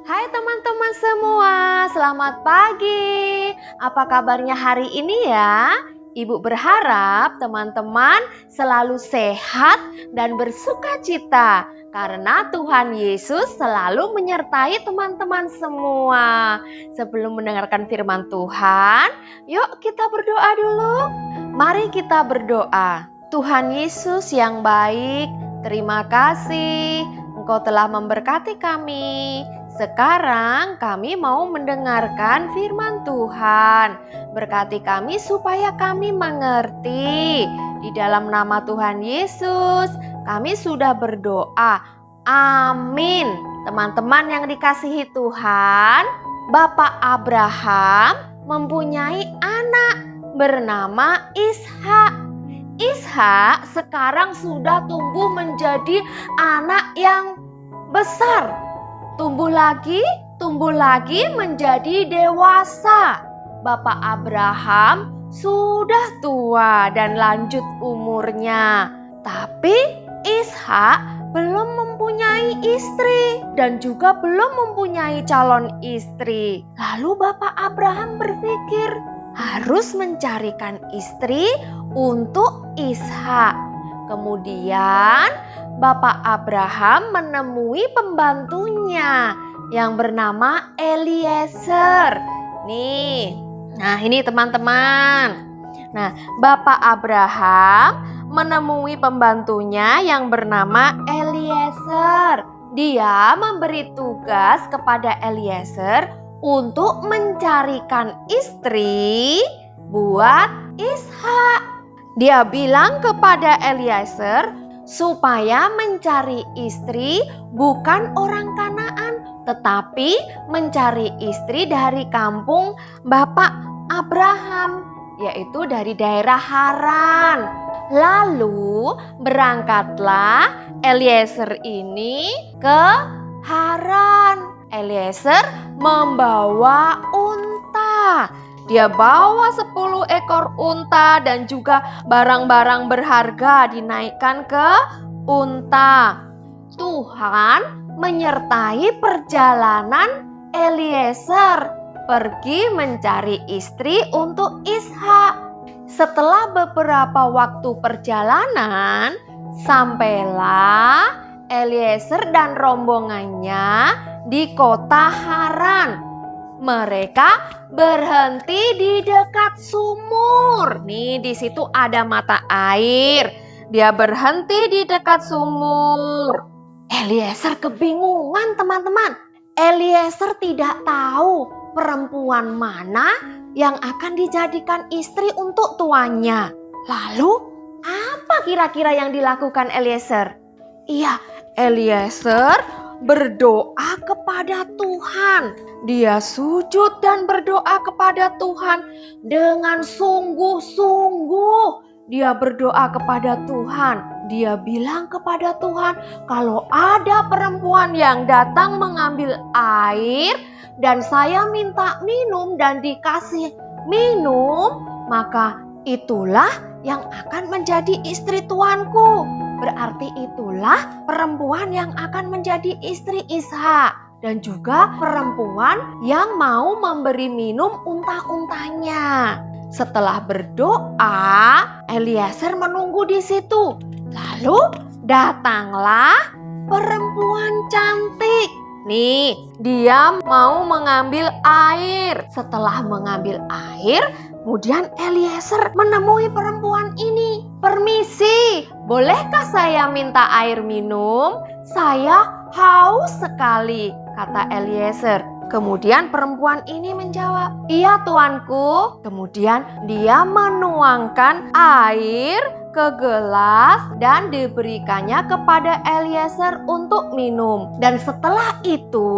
Hai teman-teman semua, selamat pagi. Apa kabarnya hari ini ya? Ibu berharap teman-teman selalu sehat dan bersuka cita karena Tuhan Yesus selalu menyertai teman-teman semua. Sebelum mendengarkan firman Tuhan, yuk kita berdoa dulu. Mari kita berdoa. Tuhan Yesus yang baik, terima kasih Engkau telah memberkati kami. Sekarang kami mau mendengarkan firman Tuhan. Berkati kami supaya kami mengerti. Di dalam nama Tuhan Yesus, kami sudah berdoa. Amin. Teman-teman yang dikasihi Tuhan, Bapak Abraham mempunyai anak bernama Ishak. Ishak sekarang sudah tumbuh menjadi anak yang besar. Tumbuh lagi menjadi dewasa. Bapak Abraham sudah tua dan lanjut umurnya. Tapi Ishak belum mempunyai istri dan juga belum mempunyai calon istri. Lalu Bapak Abraham berpikir harus mencarikan istri untuk Ishak. Kemudian Bapak Abraham menemui pembantunya yang bernama Eliezer. Nah ini teman-teman. Nah, Bapak Abraham menemui pembantunya yang bernama Eliezer. Dia memberi tugas kepada Eliezer untuk mencarikan istri buat Ishak. Dia bilang kepada Eliezer supaya mencari istri bukan orang Kanaan, tetapi mencari istri dari kampung Bapak Abraham, yaitu dari daerah Haran. Lalu berangkatlah Eliezer ini ke Haran. Eliezer membawa unta. Dia bawa 10 ekor unta dan juga barang-barang berharga dinaikkan ke unta. Tuhan menyertai perjalanan Eliezer pergi mencari istri untuk Ishak. Setelah beberapa waktu perjalanan, sampailah Eliezer dan rombongannya di kota Haran. Mereka berhenti di dekat sumur. Di situ ada mata air. Dia berhenti di dekat sumur. Eliezer kebingungan, teman-teman. Eliezer tidak tahu perempuan mana yang akan dijadikan istri untuk tuannya. Lalu, apa kira-kira yang dilakukan Eliezer? Iya, Eliezer berdoa kepada Tuhan. Dia sujud dan berdoa kepada Tuhan dengan sungguh-sungguh. Dia berdoa kepada Tuhan. Dia bilang kepada Tuhan, kalau ada perempuan yang datang mengambil air dan saya minta minum dan dikasih minum, maka itulah yang akan menjadi istri tuanku. Berarti itulah perempuan yang akan menjadi istri Ishak. Dan juga perempuan yang mau memberi minum unta-untanya. Setelah berdoa, Eliezer menunggu di situ. Lalu datanglah perempuan cantik. Dia mau mengambil air. Setelah mengambil air, kemudian Eliezer menemui perempuan ini. Permisi, bolehkah saya minta air minum? Saya haus sekali, kata Eliezer. Kemudian perempuan ini menjawab, iya tuanku. Kemudian dia menuangkan air ke gelas dan diberikannya kepada Eliezer untuk minum. Dan setelah itu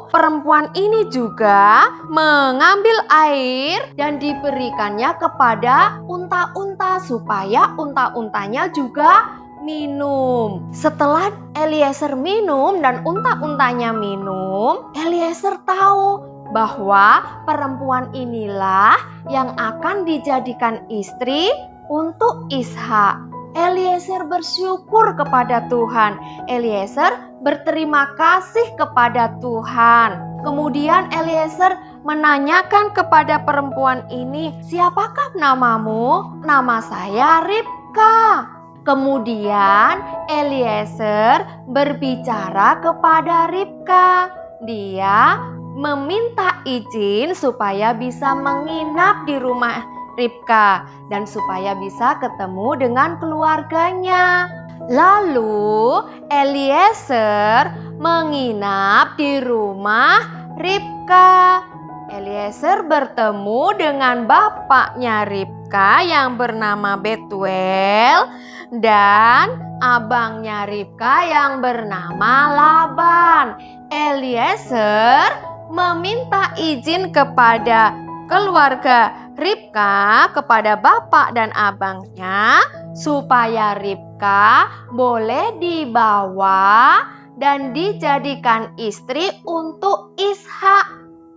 perempuan ini juga mengambil air dan diberikannya kepada unta-unta supaya unta-untanya juga minum. Setelah Eliezer minum dan unta-untanya minum, Eliezer tahu bahwa perempuan inilah yang akan dijadikan istri untuk Ishak. Eliezer bersyukur kepada Tuhan. Eliezer berterima kasih kepada Tuhan. Kemudian Eliezer menanyakan kepada perempuan ini, "Siapakah namamu?" "Nama saya Ribka." Kemudian Eliezer berbicara kepada Ribka. Dia meminta izin supaya bisa menginap di rumah Ribka dan supaya bisa ketemu dengan keluarganya. Lalu Eliezer menginap di rumah Ribka. Eliezer bertemu dengan bapaknya Ribka yang bernama Betuel dan abangnya Ribka yang bernama Laban. Eliezer meminta izin kepada keluarga Ribka, kepada bapak dan abangnya, supaya Ribka boleh dibawa dan dijadikan istri untuk Ishak,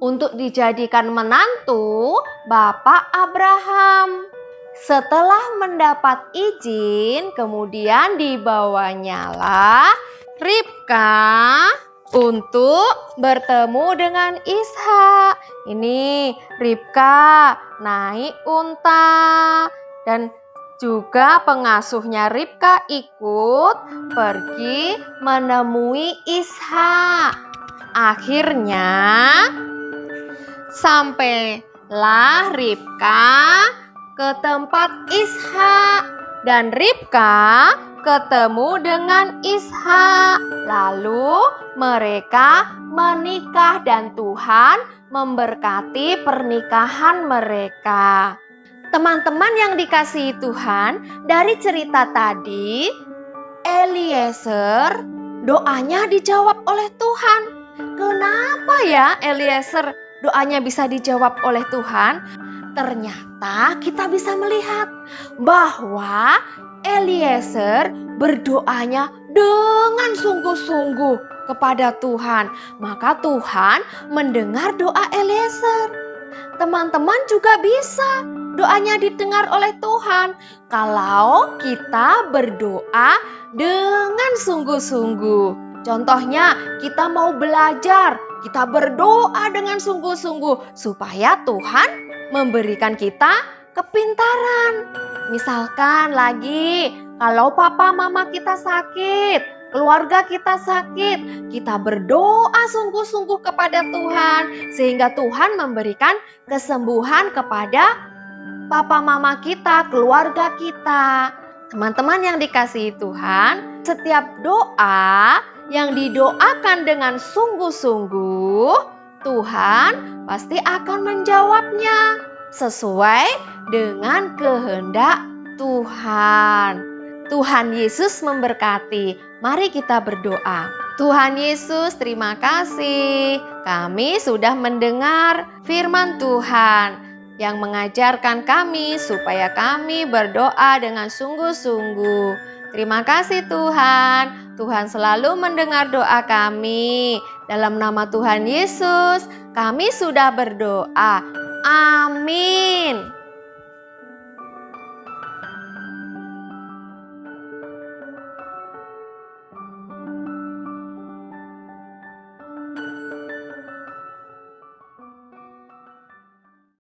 untuk dijadikan menantu bapak Abraham. Setelah mendapat izin, kemudian dibawanyalah Ribka untuk bertemu dengan Ishak. Ini Ribka naik unta dan juga pengasuhnya Ribka ikut pergi menemui Ishak. Akhirnya sampailah Ribka ke tempat Ishak dan Ribka ketemu dengan Ishak. Lalu mereka menikah dan Tuhan memberkati pernikahan mereka. Teman-teman yang dikasihi Tuhan, dari cerita tadi, Eliezer doanya dijawab oleh Tuhan. Kenapa ya Eliezer doanya bisa dijawab oleh Tuhan? Ternyata kita bisa melihat bahwa Eliezer berdoanya dengan sungguh-sungguh kepada Tuhan. Maka Tuhan mendengar doa Eliezer. Teman-teman juga bisa doanya didengar oleh Tuhan kalau kita berdoa dengan sungguh-sungguh. Contohnya, kita mau belajar, kita berdoa dengan sungguh-sungguh supaya Tuhan memberikan kita kepintaran. Misalkan lagi, kalau papa mama kita sakit, keluarga kita sakit, kita berdoa sungguh-sungguh kepada Tuhan sehingga Tuhan memberikan kesembuhan kepada papa mama kita, keluarga kita. Teman-teman yang dikasihi Tuhan, setiap doa yang didoakan dengan sungguh-sungguh, Tuhan pasti akan menjawabnya sesuai dengan kehendak Tuhan. Tuhan Yesus memberkati. Mari kita berdoa. Tuhan Yesus, terima kasih. Kami sudah mendengar firman Tuhan yang mengajarkan kami supaya kami berdoa dengan sungguh-sungguh. Terima kasih Tuhan. Tuhan selalu mendengar doa kami. Dalam nama Tuhan Yesus, kami sudah berdoa. Amin.